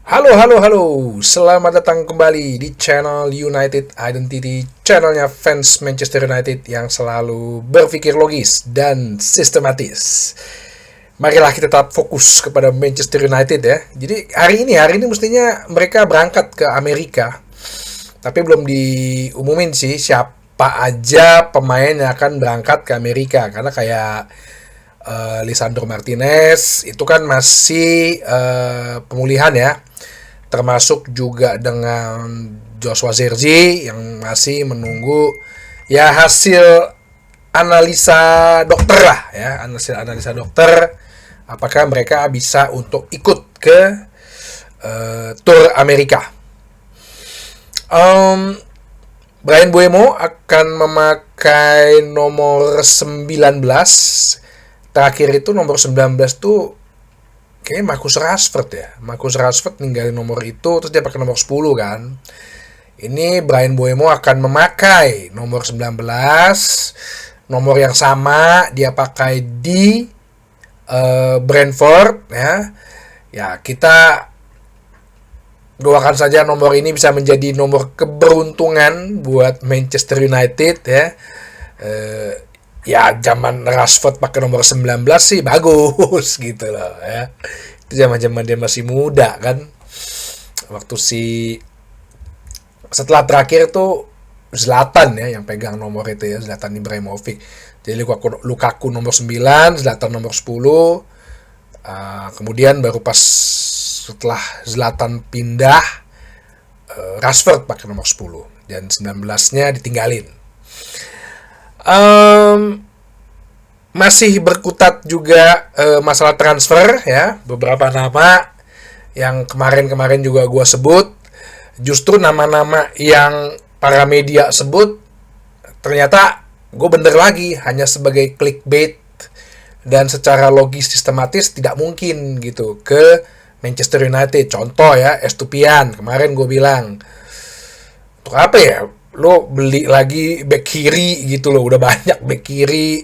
Halo, halo, halo. Selamat datang kembali di channel United Identity, channelnya fans Manchester United yang selalu berpikir logis dan sistematis. Marilah kita tetap fokus kepada Manchester United ya. Jadi hari ini mestinya mereka berangkat ke Amerika, tapi belum diumumin sih siapa aja pemain yang akan berangkat ke Amerika, karena kayak Lisandro Martinez itu kan masih pemulihan ya, termasuk juga dengan Joshua Zirkzee yang masih menunggu ya hasil analisa dokter lah ya, analisa dokter apakah mereka bisa untuk ikut ke tour Amerika. Bryan Mbeumo akan memakai nomor 19. Terakhir itu nomor 19 tuh kayaknya Marcus Rashford ya. Marcus Rashford ninggalin nomor itu, terus dia pakai nomor 10 kan. Ini Bryan Mbeumo akan memakai nomor 19, nomor yang sama dia pakai di Brentford ya. Ya, kita doakan saja nomor ini bisa menjadi nomor keberuntungan buat Manchester United ya. Ya zaman Rashford pakai nomor 19 sih bagus gitu loh ya. Itu zaman-zaman dia masih muda kan. Waktu setelah terakhir tuh Zlatan ya yang pegang nomor itu ya, Zlatan Ibrahimovic. Jadi Lukaku nomor 9, Zlatan nomor 10. Kemudian baru pas setelah Zlatan pindah, Rashford pakai nomor 10 dan 19-nya ditinggalin. Masih berkutat juga masalah transfer ya, beberapa nama yang kemarin juga gue sebut, justru nama-nama yang para media sebut ternyata gue bener lagi hanya sebagai clickbait dan secara logis sistematis tidak mungkin gitu ke Manchester United. Contoh ya, Estupiñán kemarin gue bilang untuk apa ya lo beli lagi back kiri gitu loh, udah banyak back kiri,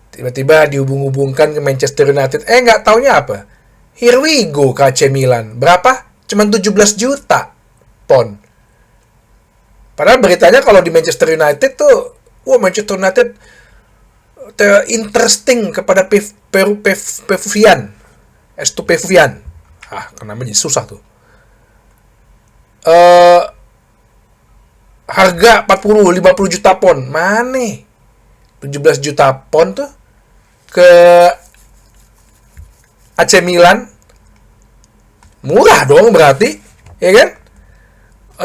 tiba-tiba dihubung-hubungkan ke Manchester United, nggak taunya apa, here we go ke AC Milan, berapa? Cuman 17 juta pon. Padahal beritanya kalau di Manchester United tuh, Manchester United interesting kepada Pevuvian, Estupiñán. Kenapa jadi susah tuh. Harga 40-50 juta pon. Mana? 17 juta pon tuh ke AC Milan. Murah dong berarti, ya kan?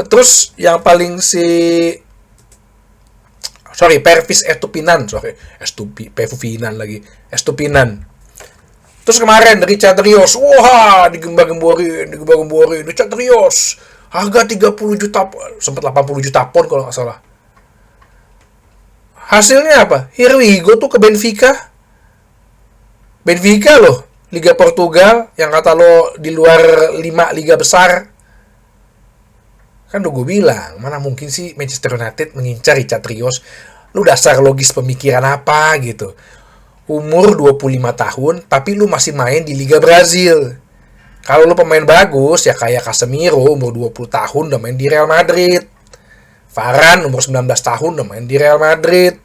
Terus yang paling Pervis Estupiñán, Pevuvian lagi. Estupiñán. Terus kemarin Richard Rios, wah, digembar-gemborin, Richard Rios, harga 30 juta, sempat 80 juta pon kalau nggak salah. Hasilnya apa? Here we go tuh ke Benfica. Benfica loh, Liga Portugal, yang kata lo di luar 5 liga besar. Kan udah gue bilang, mana mungkin sih Manchester United mengincar Richard Rios. Lu dasar logis pemikiran apa gitu. Umur 25 tahun, tapi lu masih main di Liga Brazil. Kalau lu pemain bagus, ya kayak Casemiro, umur 20 tahun udah main di Real Madrid. Varane, umur 19 tahun udah main di Real Madrid.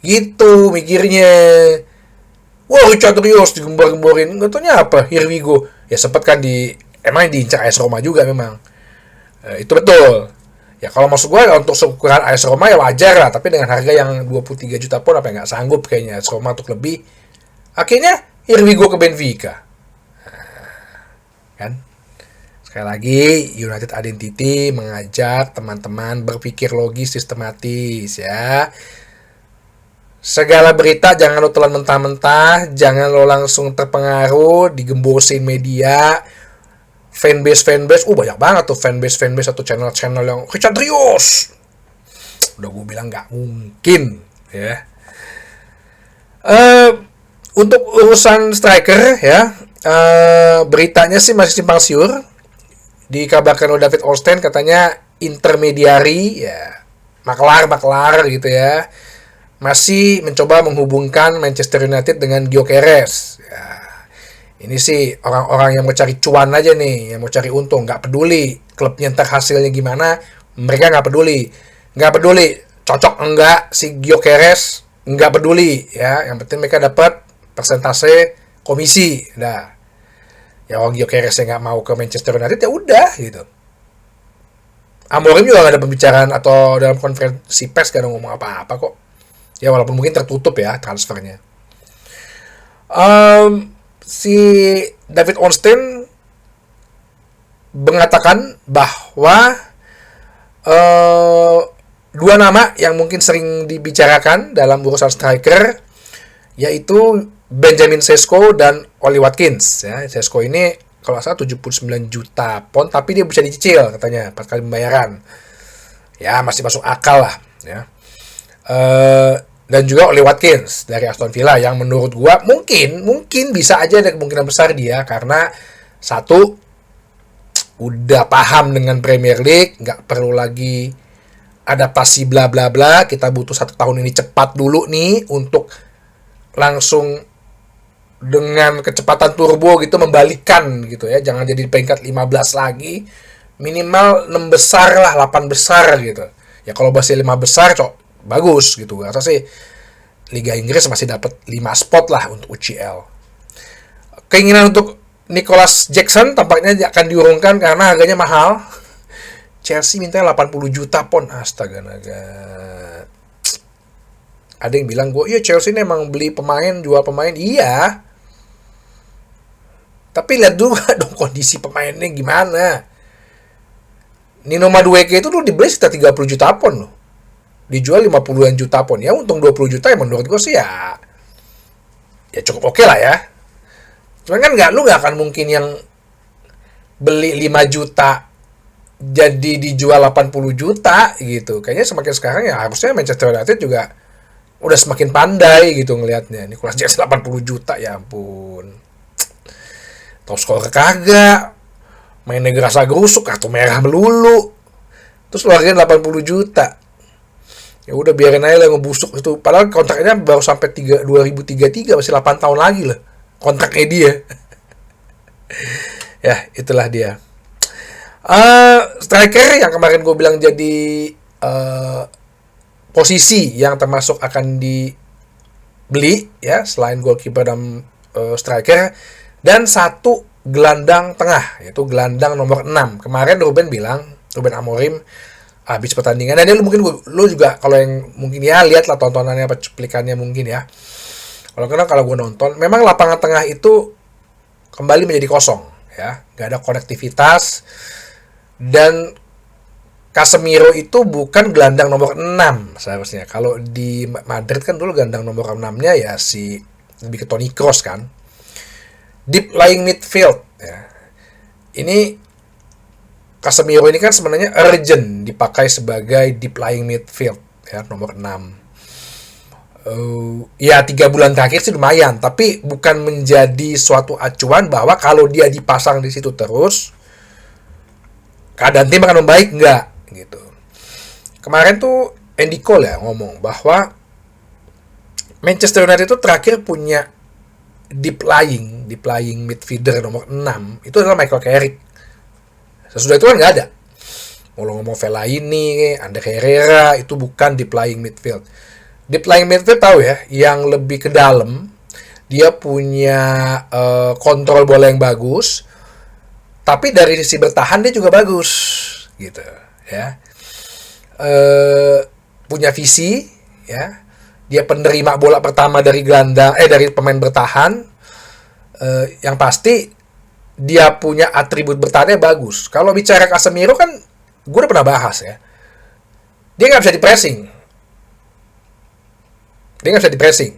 Gitu mikirnya. Wah, Richard Rios digembar-gemborin. Gak taunya apa, here we go. Ya sempet kan emang diincar AS Roma juga memang. Itu betul. Ya kalau maksud gue untuk ukuran AS Roma ya wajar lah, tapi dengan harga yang 23 juta pun apa nggak sanggup kayaknya AS Roma untuk lebih. Akhirnya here we go ke Benfica. Kan? Sekali lagi United Identity mengajak teman-teman berpikir logis sistematis ya. Segala berita jangan lo telan mentah-mentah, jangan lo langsung terpengaruh digembosin media. Fanbase, banyak banget tuh fanbase atau channel yang Richard Rios. Udah gue bilang nggak mungkin ya. Untuk urusan striker ya, beritanya sih masih simpang siur. Dikabarkan oleh David Ornstein katanya intermediari ya, maklar gitu ya, masih mencoba menghubungkan Manchester United dengan Gyökeres ya. Ini sih orang-orang yang mau cari cuan aja nih, yang mau cari untung, nggak peduli klubnya ntar hasilnya gimana, mereka nggak peduli, cocok enggak si Gyökeres, nggak peduli ya, yang penting mereka dapat persentase komisi, dah. Ya orang Gyökeres yang nggak mau ke Manchester United ya udah gitu. Amorim juga nggak ada pembicaraan atau dalam konferensi pers gak ada ngomong apa-apa kok. Ya walaupun mungkin tertutup ya transfernya. Si David Ornstein mengatakan bahwa dua nama yang mungkin sering dibicarakan dalam urusan striker yaitu Benjamin Sesko dan Oli Watkins. Ya, Sesko ini kalau salah 79 juta pound, tapi dia bisa dicicil katanya 4 kali pembayaran. Ya masih masuk akal lah. Ya. Dan juga Oli Watkins dari Aston Villa yang menurut gua mungkin bisa aja ada kemungkinan besar dia karena satu udah paham dengan Premier League, nggak perlu lagi adaptasi bla bla bla, kita butuh 1 tahun ini cepat dulu nih untuk langsung dengan kecepatan turbo gitu membalikkan gitu ya, jangan jadi peringkat 15 lagi, minimal 6 besar lah, 8 besar gitu ya. Kalau masih 5 besar bagus gitu. Rasa sih Liga Inggris masih dapat 5 spot lah untuk UCL. Keinginan untuk Nicholas Jackson tampaknya akan diurungkan karena harganya mahal. Chelsea minta 80 juta pound. Astaga naga. Ada yang bilang iya Chelsea ini emang beli pemain, jual pemain. Iya. Tapi lihat dulu dong kondisi pemainnya gimana. Nino Madueke itu dulu dibeli sekitar 30 juta pound loh. Dijual 50-an juta pound. Ya untung 20 juta ya menurut gue sih ya cukup oke lah ya. Cuman kan lu nggak akan mungkin yang beli 5 juta jadi dijual 80 juta gitu. Kayaknya semakin sekarang ya harusnya Manchester United juga udah semakin pandai gitu ngelihatnya. Nicholas Jackson 80 juta ya ampun. Tahu skor kagak. Mainnya gerasa gerusuk, kartu merah melulu. Terus keluarin 80 juta. Ya udah biarin aja lah ngebusuk itu. Padahal kontraknya baru sampai 2033, masih 8 tahun lagi lah kontraknya dia. Ya itulah dia. Striker yang kemarin gue bilang jadi posisi yang termasuk akan dibeli ya selain goalkeeper dan striker, dan satu gelandang tengah yaitu gelandang nomor 6. Kemarin Ruben Amorim habis pertandingan, dan lu juga kalau yang mungkin ya lihat lah tontonannya apa cuplikannya mungkin ya. Kalau gue nonton, memang lapangan tengah itu kembali menjadi kosong ya, nggak ada konektivitas, dan Casemiro itu bukan gelandang nomor 6 seharusnya. Kalau di Madrid kan dulu gelandang nomor 6-nya ya si lebih ke Toni Kroos kan. Deep lying midfield ya. Ini Casemiro ini kan sebenarnya urgent dipakai sebagai deep lying midfield ya, nomor 6. Ya 3 bulan terakhir sih lumayan, tapi bukan menjadi suatu acuan bahwa kalau dia dipasang di situ terus keadaan tim akan membaik, enggak gitu. Kemarin tuh Andy Cole ya ngomong bahwa Manchester United itu terakhir punya deep lying midfielder nomor 6 itu adalah Michael Carrick. Sesudah itu kan nggak ada. Mau lo ngomong Fellaini, Ander Herrera, itu bukan deep lying midfield. Deep lying midfield tahu ya, yang lebih ke dalam, dia punya kontrol bola yang bagus, tapi dari sisi bertahan dia juga bagus, gitu ya. Punya visi, ya. Dia penerima bola pertama dari dari pemain bertahan. Yang pasti dia punya atribut bertahannya bagus. Kalau bicara Casemiro kan gue udah pernah bahas ya. Dia nggak bisa di pressing.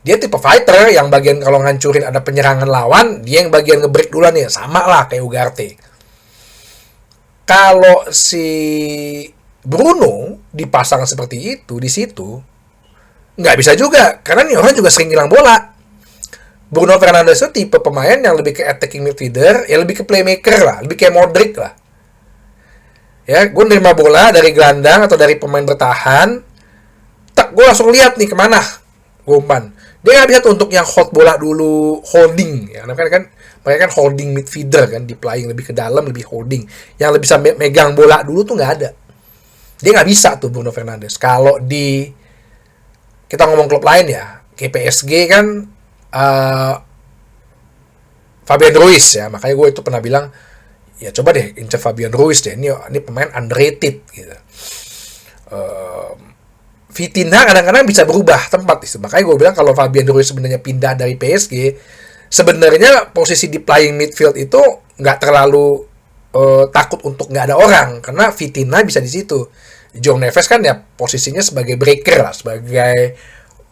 Dia tipe fighter yang bagian kalau ngancurin ada penyerangan lawan, dia yang bagian nge-break duluan nih. Sama lah kayak Ugarte. Kalau si Bruno dipasang seperti itu di situ, nggak bisa juga. Karena nih orang juga sering hilang bola. Bruno Fernandes itu tipe pemain yang lebih ke attacking midfielder, ya lebih ke playmaker lah, lebih kayak Modric lah. Ya, gue nerima bola dari gelandang atau dari pemain bertahan, gue langsung lihat nih kemana gue umpan. Dia nggak bisa tuh untuk yang hold bola dulu, holding ya. Kan mereka kan holding midfielder kan, deploying lebih ke dalam, lebih holding. Yang lebih bisa megang bola dulu tuh nggak ada. Dia nggak bisa tuh Bruno Fernandes. Kalau di kita ngomong klub lain ya, kayak PSG kan Fabian Ruiz ya, makanya gue itu pernah bilang ya coba deh incer Fabian Ruiz deh, ini pemain underrated gitu. Vitinha kadang-kadang bisa berubah tempat itu. Makanya gue bilang kalau Fabian Ruiz sebenarnya pindah dari PSG, sebenarnya posisi di playing midfield itu nggak terlalu takut untuk nggak ada orang, karena Vitinha bisa di situ. João Neves kan ya posisinya sebagai breaker lah, sebagai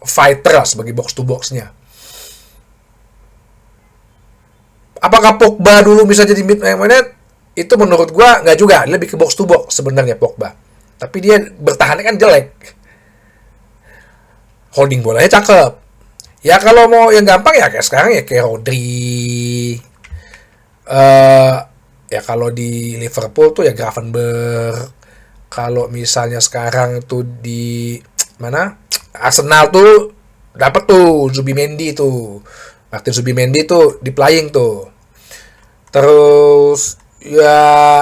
fighter lah, sebagai box to boxnya. Apakah Pogba dulu bisa jadi mid mana? Itu menurut gue nggak juga, lebih ke box to box sebenarnya Pogba. Tapi dia bertahannya kan jelek. Holding bolanya cakep. Ya kalau mau yang gampang ya kayak sekarang ya kayak Rodri. Ya kalau di Liverpool tuh ya Gravenberch. Kalau misalnya sekarang tuh di mana? Arsenal tuh dapat tuh Zubimendi tuh. Martin Zubimendi tuh di playing tuh. Terus ya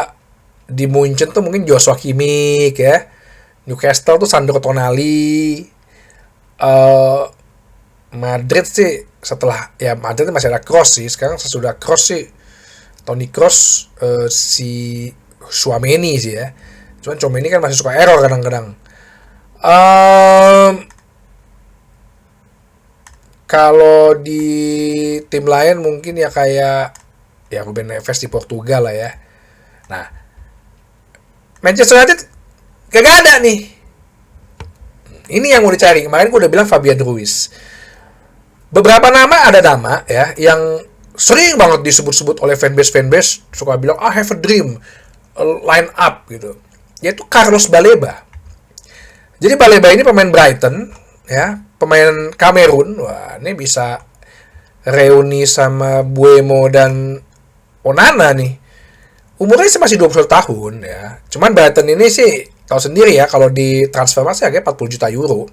di Munchen tuh mungkin Joshua Kimmich ya. Newcastle tuh Sandro Tonali. Madrid sih setelah ya Madrid masih ada Kroos sih. Sekarang sesudah Kroos sih Toni Kroos, si Tchouaméni sih ya. Cuman Tchouaméni kan masih suka error kadang-kadang. Kalau di tim lain mungkin ya kayak ya Ruben Neves di Portugal lah ya. Nah, Manchester United kagak ada nih. Ini yang mau dicari. Kemarin gue udah bilang Fabian Ruiz. Beberapa nama ada nama ya yang sering banget disebut-sebut oleh fanbase suka bilang I have a dream line up gitu. Yaitu Carlos Baleba. Jadi Baleba ini pemain Brighton ya, pemain Kamerun. Wah, ini bisa reuni sama Buemo dan Onana nih. Umurnya masih 21 tahun ya. Cuman Brighton ini sih tahu sendiri ya, kalau di transfer masih agak 40 juta euro.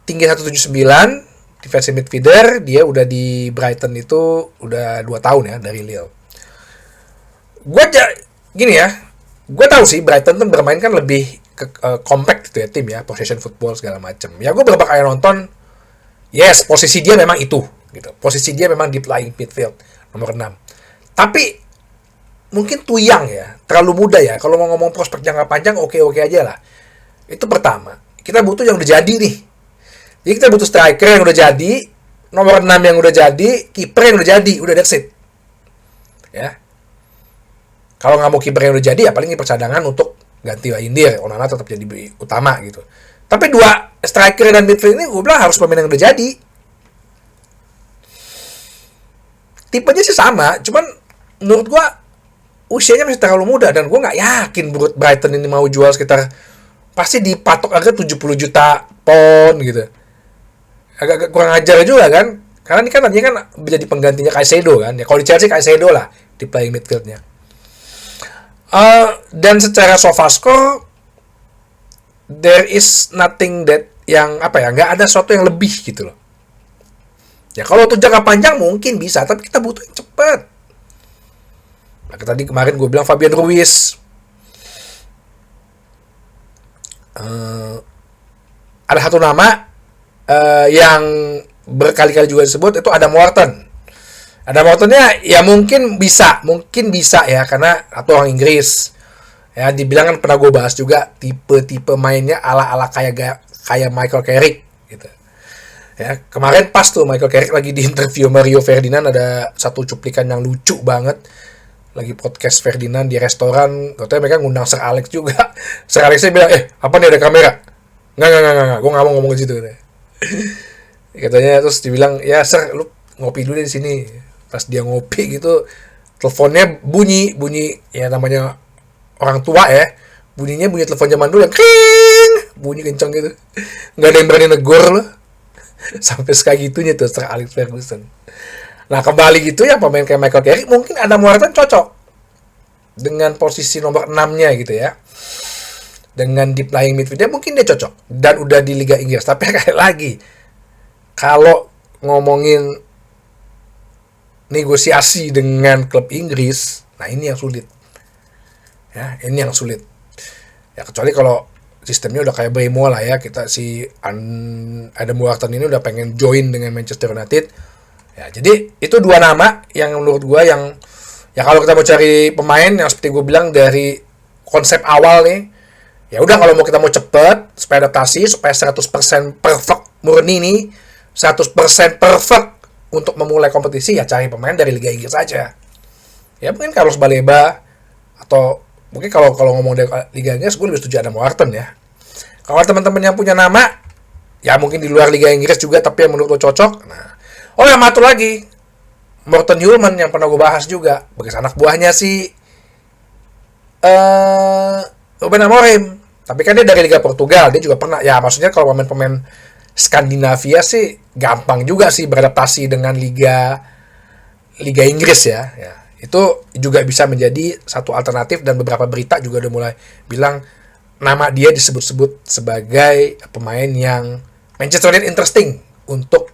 Tinggi 179, defensive midfielder, dia udah di Brighton itu udah 2 tahun ya dari Lille. Gini ya, gue tahu sih Brighton tuh bermain kan lebih compact gitu ya tim ya, possession football segala macem. Ya gue beberapa kali nonton, yes posisi dia memang itu gitu. Posisi dia memang di playing midfield nomor 6. Tapi mungkin too young ya, terlalu muda ya. Kalau mau ngomong prospek jangka panjang, oke aja lah. Itu pertama. Kita butuh yang udah jadi nih. Jadi kita butuh striker yang udah jadi, nomor 6 yang udah jadi, kiper yang udah jadi, udah that's it. Ya. Kalau nggak mau kiper yang udah jadi, ya paling kiper cadangan untuk ganti Indir. Onana tetap jadi utama gitu. Tapi 2 striker dan midfield ini gue bilang harus pemain yang udah jadi. Tipenya sih sama, cuman menurut gue usianya masih terlalu muda dan gue nggak yakin Brighton ini mau jual sekitar pasti dipatok agak 70 juta pound gitu. Agak kurang ajar juga kan, karena ini kan nantinya kan menjadi penggantinya Caicedo kan ya. Kalau di Chelsea Caicedo lah di playing midfieldnya. Dan secara SofaScore there is nothing that yang apa ya, nggak ada sesuatu yang lebih gitu loh. Ya kalau untuk jangka panjang mungkin bisa, tapi kita butuh yang cepat. Nah, tadi kemarin gue bilang Fabian Ruiz. Ada satu nama yang berkali-kali juga disebut, itu Adam Wharton. Adam Whartonnya ya mungkin bisa ya, karena atau orang Inggris. Ya dibilang kan pernah gue bahas juga tipe-tipe mainnya ala-ala kayak Michael Carrick gitu. Ya, kemarin pas tuh Michael Carrick lagi di interview Rio Ferdinand, ada satu cuplikan yang lucu banget. Lagi podcast Ferdinand di restoran, katanya mereka ngundang Sir Alex juga. Sir Alexnya bilang, apa nih ada kamera? Nggak, gue nggak mau ngomong ke situ. Katanya terus dibilang, ya Sir, lu ngopi dulu di sini. Pas dia ngopi gitu, teleponnya bunyi ya namanya orang tua ya. Bunyinya bunyi telepon zaman dulu yang kring, bunyi kenceng gitu. Nggak ada yang berani negor loh. Sampai segitunya tuh Sir Alex Ferguson. Nah kembali gitu ya, pemain kayak Michael Carrick mungkin Adam Wharton cocok dengan posisi nomor 6-nya gitu ya. dengan deep lying midfielder, mungkin dia cocok dan udah di Liga Inggris. Tapi kayak lagi, kalau ngomongin negosiasi dengan klub Inggris, nah ini yang sulit. Ya, ini yang sulit. Ya kecuali kalau sistemnya udah kayak Bremo lah ya, kita si Adam Wharton ini udah pengen join dengan Manchester United. Ya, jadi itu dua nama yang menurut gue yang ya kalau kita mau cari pemain yang seperti gue bilang dari konsep awal nih, ya udah kalau kita mau cepet supaya adaptasi, supaya 100% perfect murni nih, 100% perfect untuk memulai kompetisi, ya cari pemain dari Liga Inggris saja. Ya mungkin Carlos Baleba, atau mungkin kalau ngomong dari Liga Inggris, gue lebih setuju Adam Wharton ya. Kalau teman-teman yang punya nama, ya mungkin di luar Liga Inggris juga, tapi yang menurut lo cocok. Nah, yang satu lagi, Morten Hjulmand yang pernah gue bahas juga, bekas anak buahnya si Ruben Amorim. Tapi kan dia dari Liga Portugal, dia juga pernah. Ya maksudnya kalau pemain-pemain Skandinavia sih gampang juga sih beradaptasi dengan Liga Inggris ya. Itu juga bisa menjadi satu alternatif, dan beberapa berita juga udah mulai bilang nama dia disebut-sebut sebagai pemain yang Manchester United interesting untuk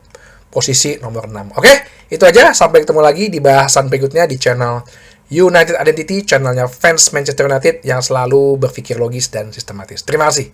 posisi nomor 6. Oke, itu aja. Sampai ketemu lagi di bahasan berikutnya di channel United Identity, channelnya fans Manchester United yang selalu berpikir logis dan sistematis. Terima kasih.